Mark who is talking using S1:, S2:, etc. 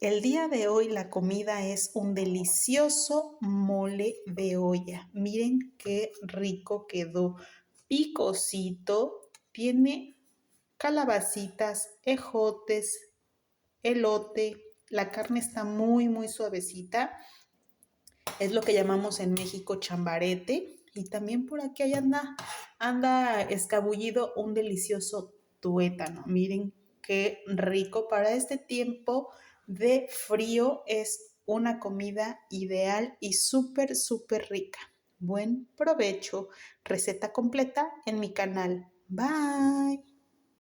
S1: El día de hoy la comida es un delicioso mole de olla. Miren qué rico quedó, picosito, tiene calabacitas, ejotes, elote, la carne está muy suavecita, es lo que llamamos en México chambarete, y también por aquí anda escabullido un delicioso tuétano. Miren qué rico para este tiempo de frío, es una comida ideal y súper rica. Buen provecho. Receta completa en mi canal. Bye.